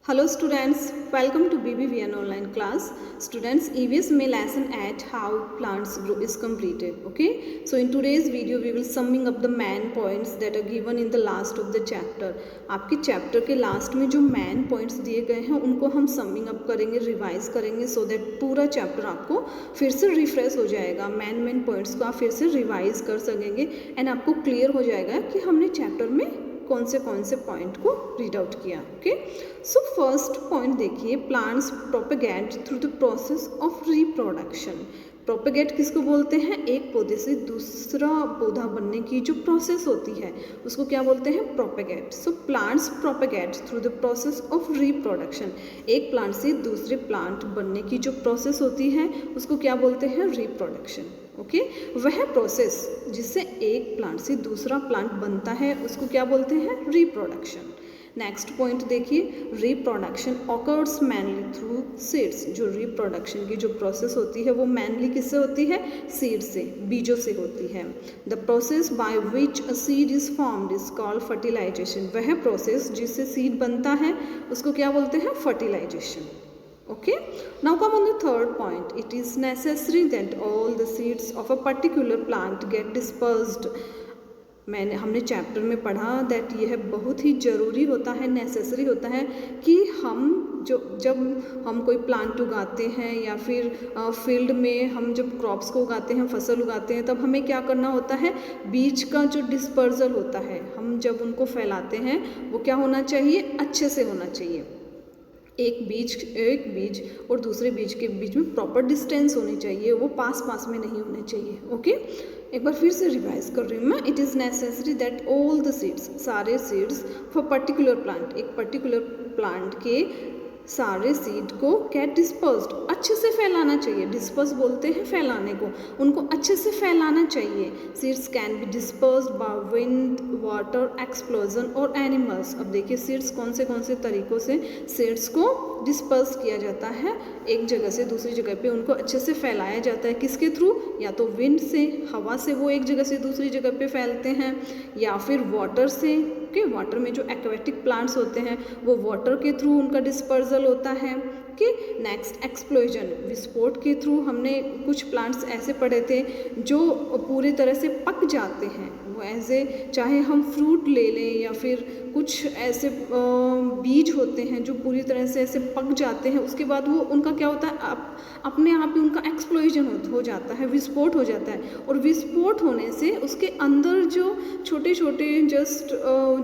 Hello students, welcome to BBVN online class. Students, EVS में lesson 8 how plants grow is completed. Okay, so in today's video we will summing up the main points that are given in the last of the chapter. आपके chapter के last में जो main points दिए गए हैं उनको हम summing up करेंगे, रिवाइज करेंगे so that पूरा चैप्टर आपको फिर से रिफ्रेश हो जाएगा, main points को आप फिर से रिवाइज कर सकेंगे एंड आपको क्लियर हो जाएगा कि हमने चैप्टर में कौन से पॉइंट को रीड आउट किया. ओके, सो फर्स्ट पॉइंट देखिए, plants propagate through the process of reproduction. Propagate किसको बोलते हैं? एक पौधे से दूसरा पौधा बनने की जो प्रोसेस होती है उसको क्या बोलते हैं? Propagate. So plants propagate through the process of reproduction. एक प्लांट से दूसरे प्लांट बनने की जो प्रोसेस होती है उसको क्या बोलते हैं? रिप्रोडक्शन. ओके, वह प्रोसेस जिससे एक प्लांट से दूसरा प्लांट बनता है उसको क्या बोलते हैं? रिप्रोडक्शन. नेक्स्ट पॉइंट देखिए, reproduction occurs mainly through seeds. जो रिप्रोडक्शन की जो प्रोसेस होती है वो मैनली किससे होती है? सीड से, बीजों से होती है. The process by which a seed is formed is called fertilisation. वह प्रोसेस जिससे सीड बनता है उसको क्या बोलते हैं? Fertilisation. Okay, now come on the third point. It is necessary that all the seeds of a particular plant get dispersed. हमने chapter में पढ़ा दैट यह बहुत ही ज़रूरी होता है, नेसेसरी होता है कि हम जब हम कोई प्लांट उगाते हैं या फिर फील्ड में हम जब क्रॉप्स को उगाते हैं, फसल उगाते हैं, तब हमें क्या करना होता है? बीज का जो डिस्पर्जल होता है, हम जब उनको फैलाते हैं वो क्या होना चाहिए? अच्छे से होना चाहिए. एक बीज और दूसरे बीज के बीच में प्रॉपर डिस्टेंस होनी चाहिए, वो पास में नहीं होने चाहिए. ओके, एक बार फिर से रिवाइज कर रही हूँ मैं. It is necessary that all the seeds, सारे सीड्स फॉर पर्टिकुलर प्लांट, एक पर्टिकुलर प्लांट के सारे सीड को गेट डिस्पर्स्ड, अच्छे से फैलाना चाहिए. डिस्पर्स बोलते हैं फैलाने को, उनको अच्छे से फैलाना चाहिए. Seeds can be dispersed by wind, water, explosion और एनिमल्स. अब देखिए सीड्स कौन से तरीक़ों से सीड्स को डिस्पर्स किया जाता है, एक जगह से दूसरी जगह पे उनको अच्छे से फैलाया जाता है. किसके थ्रू? या तो विंड से, हवा से वो एक जगह से दूसरी जगह पे फैलते हैं, या फिर वाटर से. ओके, वाटर में जो एक्वेटिक प्लांट्स होते हैं वो वाटर के थ्रू उनका डिस्पर्जल होता है. ओके, नेक्स्ट एक्सप्लोजन, विस्फोट के थ्रू. हमने कुछ प्लांट्स ऐसे पढ़े थे जो पूरी तरह से पक जाते हैं, वो ऐसे चाहे हम फ्रूट ले लें या फिर कुछ ऐसे बीज होते हैं जो पूरी तरह से ऐसे पक जाते हैं, उसके बाद वो उनका क्या होता है? अपने आप ही उनका एक्सप्लोजन हो जाता है, विस्फोट हो जाता है. और विस्फोट होने से उसके अंदर जो छोटे जस्ट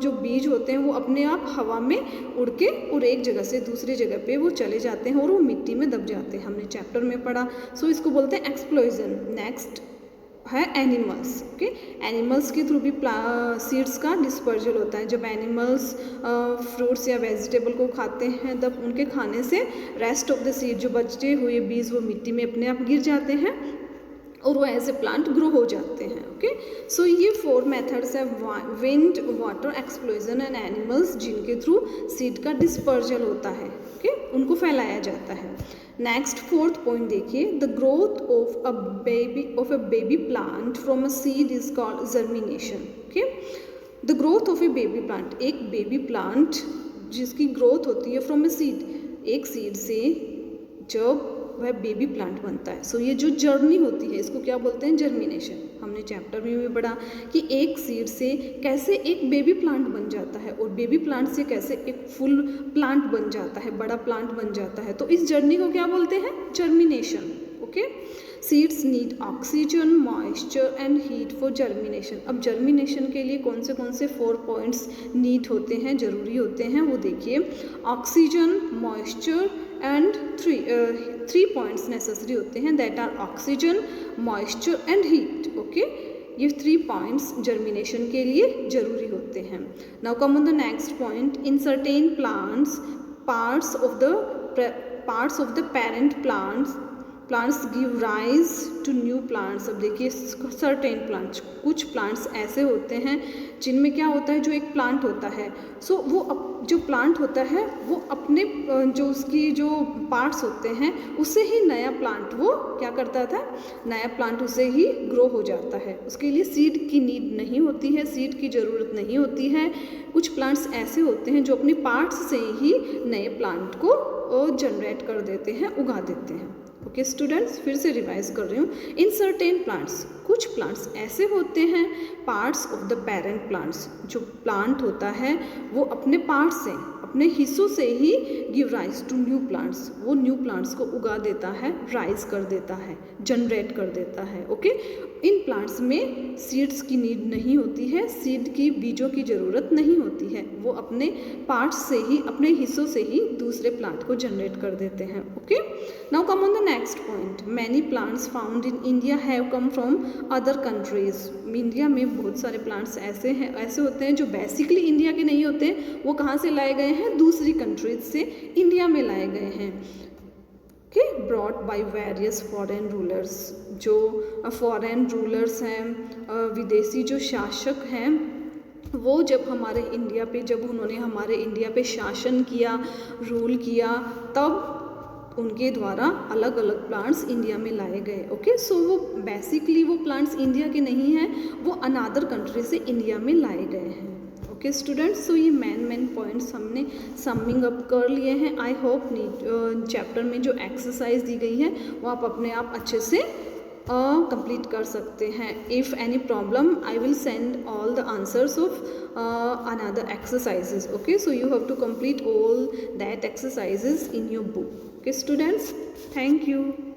जो बीज होते हैं वो अपने आप हवा में उड़ के और एक जगह से दूसरी जगह पे वो चले जाते हैं और वो मिट्टी में दब जाते हैं, हमने चैप्टर में पढ़ा. सो इसको बोलते हैं एक्सप्लोजन. नेक्स्ट है एनिमल्स. ओके, एनिमल्स के थ्रू भी सीड्स का डिस्पर्जल होता है. जब एनिमल्स फ्रूट्स या वेजिटेबल को खाते हैं तब उनके खाने से रेस्ट ऑफ द सीड, जो बचे हुए बीज, वो मिट्टी में अपने आप गिर जाते हैं और वो ऐसे प्लांट ग्रो हो जाते हैं. ओके, सो ये 4 मेथड्स है, wind, water, explosion and animals, जिनके थ्रू सीड का डिस्पर्जल होता है. ओके, उनको फैलाया जाता है. नेक्स्ट फोर्थ पॉइंट देखिए, the growth of a baby plant from a seed is called germination. Okay, the growth of A baby plant, एक बेबी प्लांट जिसकी ग्रोथ होती है फ्रॉम अ सीड, एक सीड से जब वह बेबी प्लांट बनता है. सो ये जो जर्नी होती है इसको क्या बोलते हैं? जर्मिनेशन. हमने चैप्टर में भी पढ़ा कि एक सीड से कैसे एक बेबी प्लांट बन जाता है और बेबी प्लांट से कैसे एक फुल प्लांट बन जाता है, बड़ा प्लांट बन जाता है. तो इस जर्नी को क्या बोलते हैं? Germination. Okay, seeds need oxygen, moisture and heat for germination. अब जर्मिनेशन के लिए कौन से 4 पॉइंट्स नीड होते हैं, ज़रूरी होते हैं, वो देखिए. Oxygen, moisture and 3 points necessary होते हैं, that are oxygen, moisture and heat. Okay, ये 3 पॉइंट्स जर्मिनेशन के लिए ज़रूरी होते हैं. Now come on the next point. In certain plants parts of the parent plants give rise to new plants. अब देखिए सर्टेन प्लांट्स, कुछ प्लांट्स ऐसे होते हैं जिनमें क्या होता है, जो एक प्लांट होता है सो वो जो प्लांट होता है वो अपने जो उसकी जो पार्ट्स होते हैं उससे ही नया प्लांट वो क्या करता था, नया प्लांट उससे ही ग्रो हो जाता है। उसके लिए सीड की नीड नहीं होती है, सीड की ज़रूरत नहीं होती है। कुछ प्लांट्स ऐसे होते हैं जो अपनी पार्ट्स से ही नए प्लांट को जनरेट कर देते हैं, उगा देते हैं। ओके स्टूडेंट्स, फिर से रिवाइज कर रही हूँ। इन सर्टेन प्लांट्स, कुछ प्लांट्स ऐसे होते हैं parts of the parent plants, जो प्लांट होता है वो अपने पार्ट्स से, अपने हिस्सों से ही give rise to new plants, वो न्यू प्लांट्स को उगा देता है, राइज कर देता है, जनरेट कर देता है। ओके, इन प्लांट्स में सीड्स की नीड नहीं होती है, सीड की बीजों की ज़रूरत नहीं होती है, वो अपने पार्ट्स से ही, अपने हिस्सों से ही दूसरे प्लांट को जनरेट कर देते हैं। Okay, now come on the next point. Many plants found in India have come from other countries. India में बहुत सारे प्लांट्स ऐसे होते हैं जो बेसिकली इंडिया के नहीं होते, वो कहाँ से लाए गए हैं, दूसरी कंट्रीज से इंडिया में लाए गए हैं। Okay, brought by various foreign rulers, जो फॉरेन रूलर्स हैं, विदेशी जो शासक हैं, वो जब हमारे इंडिया पे, जब उन्होंने हमारे इंडिया पे शासन किया, रूल किया, तब उनके द्वारा अलग अलग प्लांट्स इंडिया में लाए गए। ओके, सो वो बेसिकली वो प्लांट्स इंडिया के नहीं हैं, वो अनदर कंट्री से इंडिया में लाए गए हैं। ओके स्टूडेंट्स, सो ये मेन पॉइंट्स हमने समिंग अप कर लिए हैं। आई होप चैप्टर में जो एक्सरसाइज दी गई है वो आप अपने आप अच्छे से कंप्लीट कर सकते हैं। If any problem I will send all the answers of another exercises. Okay, so you have to complete all that exercises in your book. Okay students, thank you.